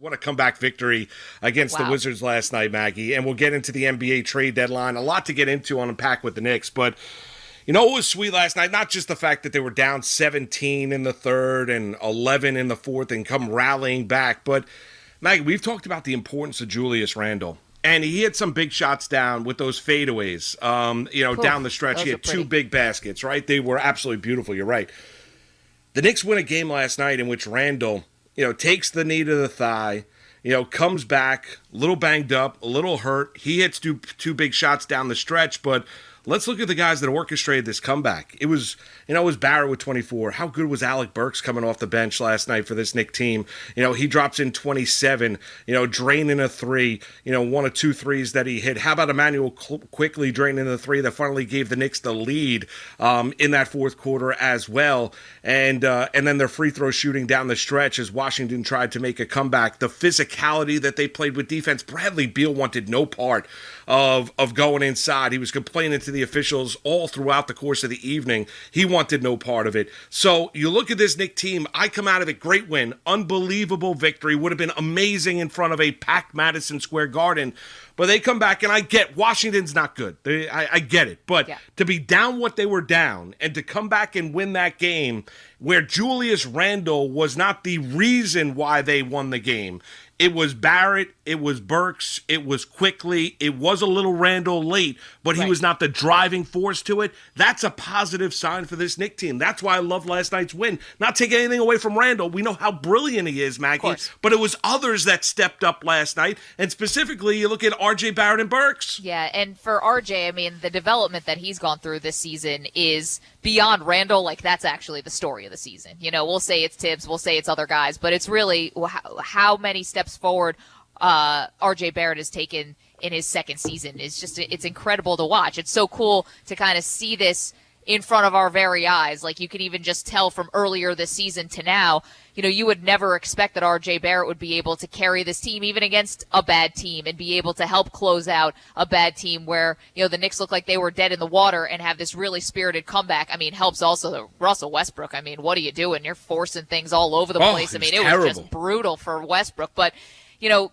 What a comeback victory against the Wizards last night, Maggie. And we'll get into the NBA trade deadline. A lot to get into on Unpack with the Knicks. But, you know, it was sweet last night. Not just the fact that they were down 17 in the third and 11 in the fourth and come rallying back. But, Maggie, we've talked about the importance of Julius Randle. And he hit some big shots down with those fadeaways, down the stretch. He had two big baskets, right? They were absolutely beautiful. You're right. The Knicks win a game last night in which Randle, takes the knee to the thigh, comes back, a little banged up, a little hurt. He hits two big shots down the stretch, but let's look at the guys that orchestrated this comeback. It was Barrett with 24. How good was Alec Burks coming off the bench last night for this Knicks team? He drops in 27, draining a three, one of two threes that he hit. How about Emmanuel quickly draining the three that finally gave the Knicks the lead in that fourth quarter as well? And then their free throw shooting down the stretch as Washington tried to make a comeback. The physicality that they played with defense. Bradley Beal wanted no part of going inside. He was complaining to the officials all throughout the course of the evening. He wanted no part of it. So you look at this Knicks team, I come out of it, great win, unbelievable victory, would have been amazing in front of a packed Madison Square Garden. But they come back, and I get Washington's not good. I get it. But to be down what they were down and to come back and win that game where Julius Randle was not the reason why they won the game. It was Barrett, it was Burks, it was Quickly, it was a little Randle late, but he was not the driving force to it. That's a positive sign for this Knicks team. That's why I love last night's win. Not taking anything away from Randle. We know how brilliant he is, Maggie, but it was others that stepped up last night, and specifically you look at R.J. Barrett and Burks. Yeah, and for R.J., I mean, the development that he's gone through this season is beyond Randle. Like, that's actually the story of the season. We'll say it's Tibbs, we'll say it's other guys, but it's really how many steps forward R.J. Barrett has taken in his second season. It's incredible to watch. It's so cool to kind of see this in front of our very eyes. Like, you can even just tell from earlier this season to now, you would never expect that R.J. Barrett would be able to carry this team even against a bad team and be able to help close out a bad team where, the Knicks look like they were dead in the water and have this really spirited comeback. I mean, helps also Russell Westbrook. I mean, what are you doing? You're forcing things all over the place. I mean, it was just brutal for Westbrook. But,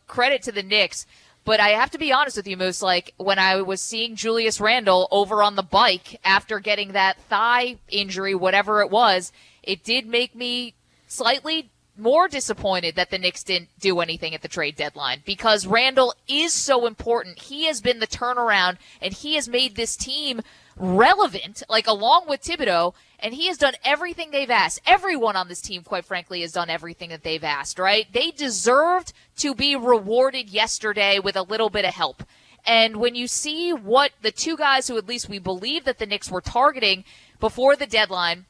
credit to the Knicks. But I have to be honest with you, Moose, like when I was seeing Julius Randle over on the bike after getting that thigh injury, whatever it was, it did make me slightly more disappointed that the Knicks didn't do anything at the trade deadline because Randle is so important. He has been the turnaround, and he has made this team relevant, like along with Thibodeau, and he has done everything they've asked. Everyone on this team, quite frankly, has done everything that they've asked, right? They deserved to be rewarded yesterday with a little bit of help. And when you see what the two guys who at least we believe that the Knicks were targeting before the deadline,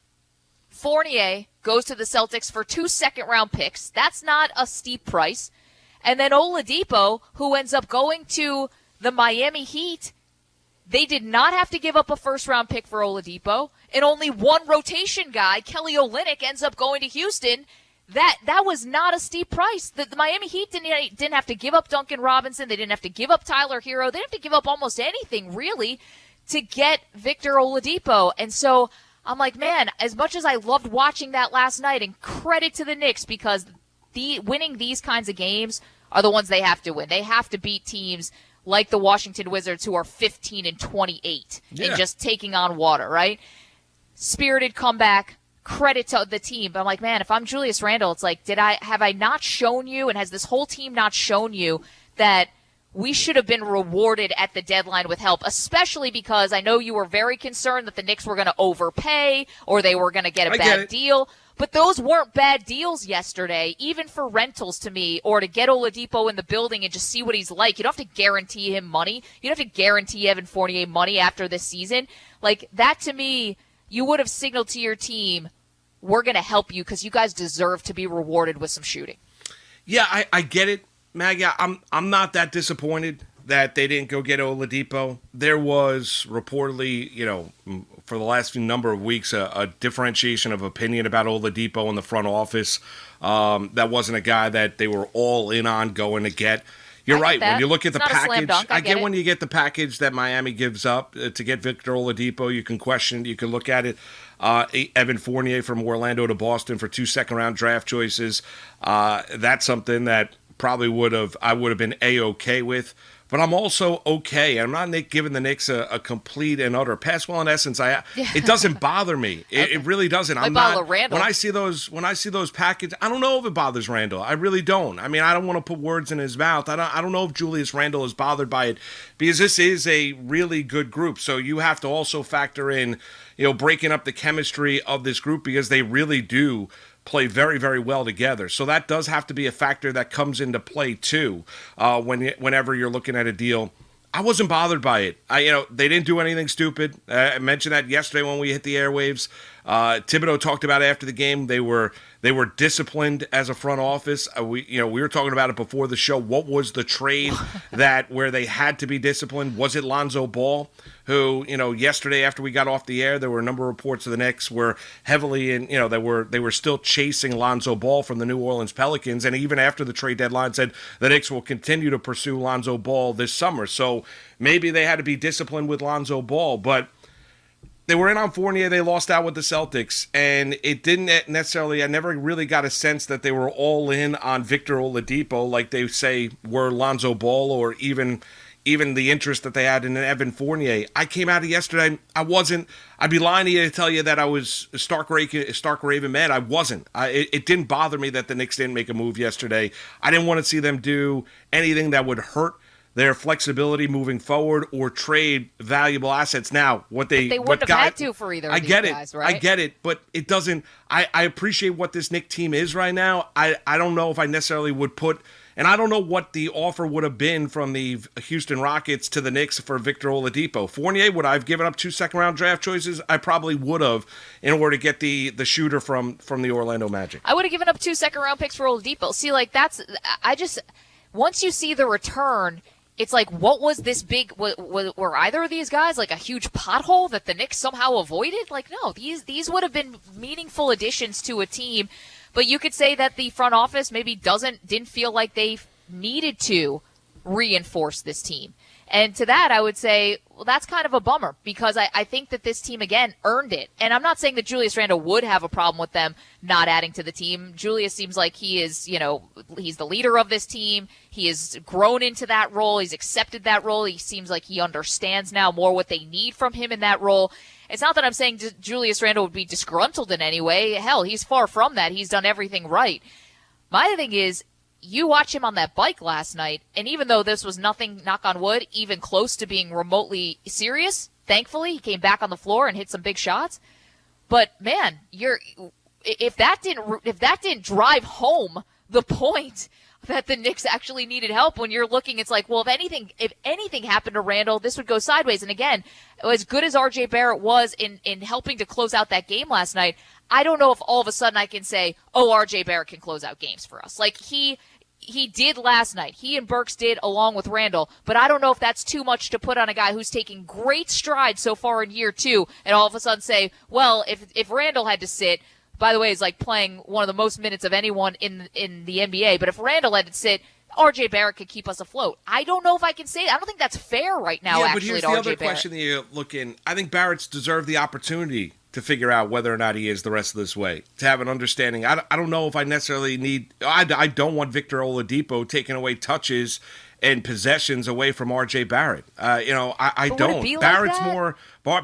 Fournier goes to the Celtics for 2 second-round picks. That's not a steep price. And then Oladipo, who ends up going to the Miami Heat, they did not have to give up a first-round pick for Oladipo. And only one rotation guy, Kelly Olynyk, ends up going to Houston. That was not a steep price. The Miami Heat didn't have to give up Duncan Robinson. They didn't have to give up Tyler Hero. They didn't have to give up almost anything, really, to get Victor Oladipo. And so I'm like, man, as much as I loved watching that last night, and credit to the Knicks because winning these kinds of games are the ones they have to win. They have to beat teams like the Washington Wizards who are 15-28 and just taking on water, right? Spirited comeback, credit to the team. But I'm like, man, if I'm Julius Randle, it's like, have I not shown you, and has this whole team not shown you that we should have been rewarded at the deadline with help, especially because I know you were very concerned that the Knicks were going to overpay or they were going to get a bad deal. But those weren't bad deals yesterday, even for rentals to me, or to get Oladipo in the building and just see what he's like. You don't have to guarantee him money. You don't have to guarantee Evan Fournier money after this season. Like, that to me, you would have signaled to your team, we're going to help you because you guys deserve to be rewarded with some shooting. Yeah, I get it, Maggie. I'm not that disappointed that they didn't go get Oladipo. There was reportedly, for the last number of weeks, a differentiation of opinion about Oladipo in the front office. That wasn't a guy that they were all in on going to get. You're right. When you look at the package, I get when you get the package that Miami gives up to get Victor Oladipo, you can question, you can look at it. Evan Fournier from Orlando to Boston for 2 second-round draft choices. That's something that I would have been A-okay with. But I'm also okay. I'm not giving the Knicks a complete and utter pass. Well, in essence, it doesn't bother me. It really doesn't. I'm not. When I see those packages, I don't know if it bothers Randall. I really don't. I mean, I don't want to put words in his mouth. I don't know if Julius Randall is bothered by it, because this is a really good group. So you have to also factor in, breaking up the chemistry of this group, because they really do play very, very well together. So that does have to be a factor that comes into play too, whenever you're looking at a deal. I wasn't bothered by it. They didn't do anything stupid. I mentioned that yesterday when we hit the airwaves. Thibodeau talked about it after the game. They were disciplined as a front office. We were talking about it before the show. What was the trade where they had to be disciplined? Was it Lonzo Ball, who, yesterday after we got off the air, there were a number of reports of the Knicks were heavily in, they were still chasing Lonzo Ball from the New Orleans Pelicans, and even after the trade deadline said the Knicks will continue to pursue Lonzo Ball this summer. So maybe they had to be disciplined with Lonzo Ball, but they were in on Fournier. They lost out with the Celtics, and it didn't necessarily, I never really got a sense that they were all in on Victor Oladipo like they say were Lonzo Ball, or even the interest that they had in Evan Fournier. I came out of yesterday, I'd be lying to you to tell you that I was stark raving mad. I wasn't. It didn't bother me that the Knicks didn't make a move yesterday. I didn't want to see them do anything that would hurt their flexibility moving forward or trade valuable assets. Now, they wouldn't have had to for either of these guys, right? I get it, but it doesn't. I appreciate what this Knicks team is right now. I don't know if I necessarily would put, and I don't know what the offer would have been from the Houston Rockets to the Knicks for Victor Oladipo. Fournier, would I have given up 2 second-round draft choices? I probably would have, in order to get the shooter from the Orlando Magic. I would have given up 2 second-round picks for Oladipo. See, once you see the return, it's like, what was this big? Were either of these guys like a huge pothole that the Knicks somehow avoided? Like, no, these would have been meaningful additions to a team. But you could say that the front office maybe didn't feel like they needed to reinforce this team. And to that, I would say, well, that's kind of a bummer, because I think that this team, again, earned it. And I'm not saying that Julius Randle would have a problem with them not adding to the team. Julius seems like he is, he's the leader of this team. He has grown into that role. He's accepted that role. He seems like he understands now more what they need from him in that role. It's not that I'm saying Julius Randle would be disgruntled in any way. Hell, he's far from that. He's done everything right. My thing is, you watch him on that bike last night, and even though this was nothing, knock on wood, even close to being remotely serious, thankfully he came back on the floor and hit some big shots. But man, if that didn't drive home the point that the Knicks actually needed help, when you're looking, it's like, well, if anything happened to Randall, this would go sideways. And again, as good as RJ Barrett was in helping to close out that game last night, I don't know if all of a sudden I can say, oh, RJ Barrett can close out games for us. Like he did last night. He and Burks did, along with Randall. But I don't know if that's too much to put on a guy who's taking great strides so far in year 2, and all of a sudden say, well, if Randall had to sit, by the way, is like playing one of the most minutes of anyone in the NBA. But if Randall had to sit, RJ Barrett could keep us afloat. I don't know if I can say that. I don't think that's fair right now, yeah, actually, but here's to the RJ other Barrett. question that you look in. I think Barrett's deserved the opportunity to figure out whether or not he is the rest of this way, to have an understanding. I don't know if I necessarily need – I don't want Victor Oladipo taking away touches and possessions away from RJ Barrett. I don't.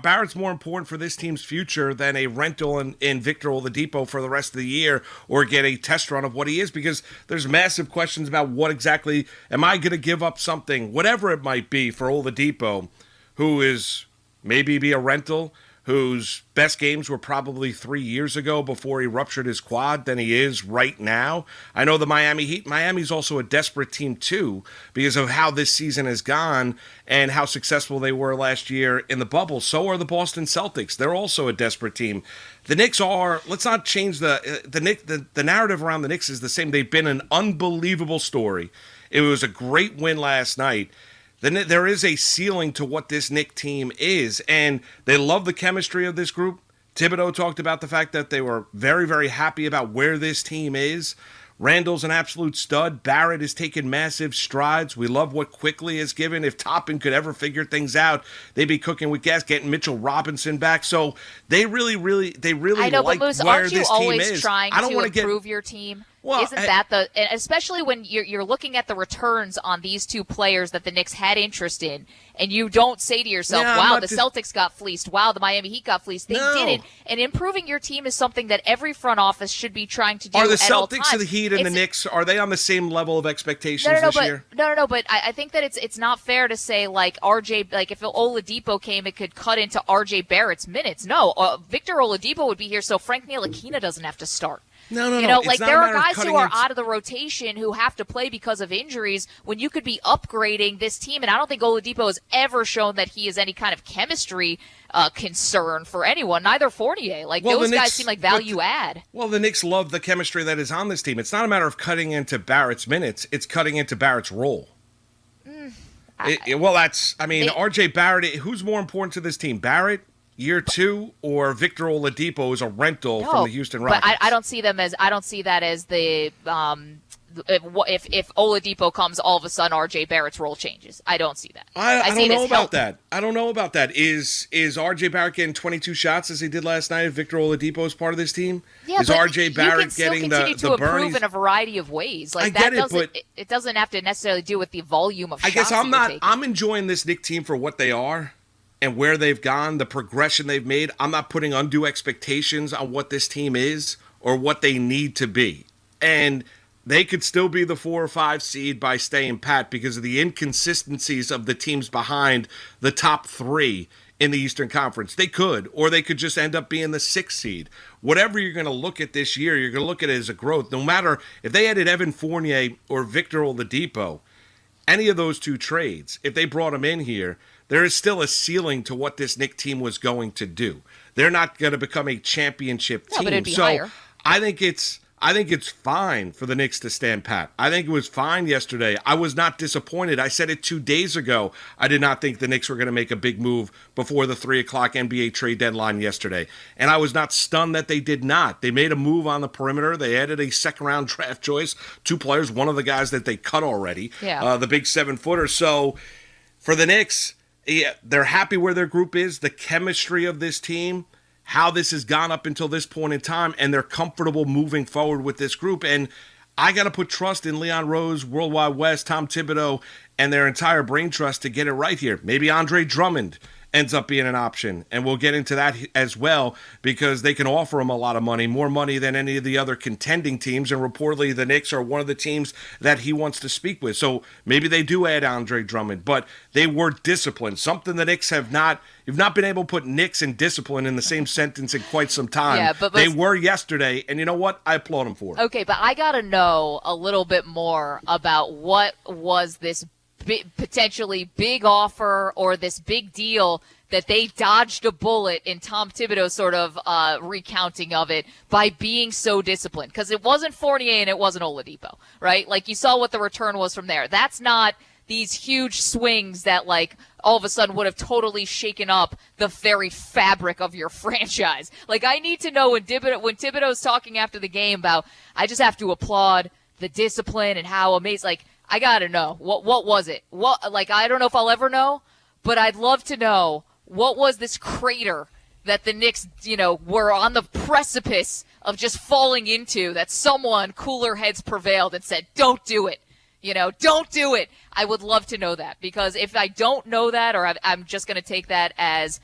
Barrett's more important for this team's future than a rental in Victor Oladipo for the rest of the year, or get a test run of what he is, because there's massive questions about what exactly – am I going to give up something, whatever it might be, for Oladipo, who is maybe be a rental – whose best games were probably 3 years ago before he ruptured his quad, than he is right now. I know the Miami Heat. Miami's also a desperate team too, because of how this season has gone and how successful they were last year in the bubble. So are the Boston Celtics. They're also a desperate team. The Knicks are, let's not change the narrative around the Knicks is the same. They've been an unbelievable story. It was a great win last night. Then there is a ceiling to what this Knicks team is, and they love the chemistry of this group. Thibodeau talked about the fact that they were very, very happy about where this team is. Randall's an absolute stud. Barrett has taken massive strides. We love what Quickly has given. If Toppin could ever figure things out, they'd be cooking with gas, getting Mitchell Robinson back. So they really I know, like but Moose, where aren't you this team always is. trying I don't to want to improve your team? Well, isn't that especially when you're looking at the returns on these two players that the Knicks had interest in, and you don't say to yourself, wow, the Celtics got fleeced, wow, the Miami Heat got fleeced. They didn't. And improving your team is something that every front office should be trying to do at all times. Are the Celtics and the Heat and the Knicks, are they on the same level of expectations this year? No, but I think that it's not fair to say, like, RJ, like, if Oladipo came, it could cut into RJ Barrett's minutes. No, Victor Oladipo would be here, so Frank Ntilikina doesn't have to start. No. You know, like, there are guys who are out of the rotation who have to play because of injuries when you could be upgrading this team. And I don't think Oladipo has ever shown that he is any kind of chemistry concern for anyone, neither Fournier. Like, those guys seem like value add. Well, the Knicks love the chemistry that is on this team. It's not a matter of cutting into Barrett's minutes. It's cutting into Barrett's role. RJ Barrett, who's more important to this team, Barrett, year two, or Victor Oladipo is a rental from the Houston Rockets? But I don't see that as the if Oladipo comes, all of a sudden RJ Barrett's role changes. I don't see that. I don't know about that. I don't know about that. Is RJ Barrett getting 22 shots as he did last night if Victor Oladipo is part of this team? Yeah, is RJ Barrett getting the burn? You can still continue to improve in a variety of ways. Like, it doesn't have to necessarily do with the volume of shots. I guess I'm enjoying this Knicks team for what they are and where they've gone, the progression they've made. I'm not putting undue expectations on what this team is or what they need to be. And they could still be the 4 or 5 seed by staying pat because of the inconsistencies of the teams behind the top 3 in the Eastern Conference. They could, or they could just end up being the 6th seed. Whatever you're going to look at this year, you're going to look at it as a growth. No matter if they added Evan Fournier or Victor Oladipo, any of those two trades, if they brought them in here, there is still a ceiling to what this Knicks team was going to do. They're not going to become a championship team. But it'd be higher. I think it's fine for the Knicks to stand pat. I think it was fine yesterday. I was not disappointed. I said it 2 days ago. I did not think the Knicks were going to make a big move before the 3 o'clock NBA trade deadline yesterday. And I was not stunned that they did not. They made a move on the perimeter. They added a second-round draft choice, 2 players, one of the guys that they cut already, the big 7-footer. So for the Knicks, they're happy where their group is, the chemistry of this team, how this has gone up until this point in time, and they're comfortable moving forward with this group. And I got to put trust in Leon Rose, Worldwide West, Tom Thibodeau, and their entire brain trust to get it right here. Maybe Andre Drummond ends up being an option, and we'll get into that as well because they can offer him a lot of money, more money than any of the other contending teams, and reportedly the Knicks are one of the teams that he wants to speak with. So maybe they do add Andre Drummond, but they were disciplined, something the Knicks have not. You've not been able to put Knicks and discipline in the same sentence in quite some time. Yeah, but they were yesterday, and you know what? I applaud them for it. Okay, but I got to know a little bit more about what was this potentially big offer or this big deal that they dodged a bullet in Tom Thibodeau's sort of recounting of it by being so disciplined. Because it wasn't Fournier and it wasn't Oladipo, right? Like, you saw what the return was from there. That's not these huge swings that, like, all of a sudden would have totally shaken up the very fabric of your franchise. Like, I need to know when Thibodeau's talking after the game about, I just have to applaud the discipline and how amazing, like, I gotta know. What was it? I don't know if I'll ever know, but I'd love to know what was this crater that the Knicks, were on the precipice of just falling into, that someone, cooler heads prevailed and said, don't do it. Don't do it. I would love to know that, because if I don't know that, or I'm just going to take that as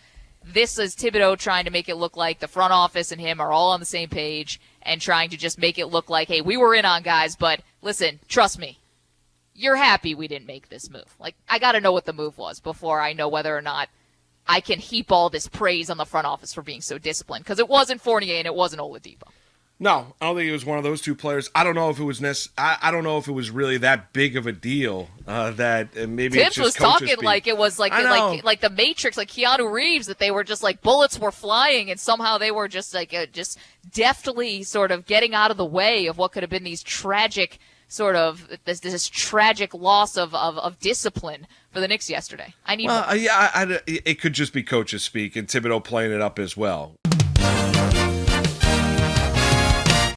this is Thibodeau trying to make it look like the front office and him are all on the same page and trying to just make it look like, hey, we were in on guys, but listen, trust me. You're happy we didn't make this move. Like, I got to know what the move was before I know whether or not I can heap all this praise on the front office for being so disciplined, because it wasn't Fournier and it wasn't Oladipo. No, I don't think it was one of those two players. I don't know if it was I don't know if it was really that big of a deal that maybe Tibbs it's just was talking speak. Like it was like the Matrix, like Keanu Reeves, that they were just like bullets were flying and somehow they were just like just deftly sort of getting out of the way of what could have been these tragic sort of this tragic loss of discipline for the Knicks yesterday. I need it could just be coaches speak and Thibodeau playing it up as well.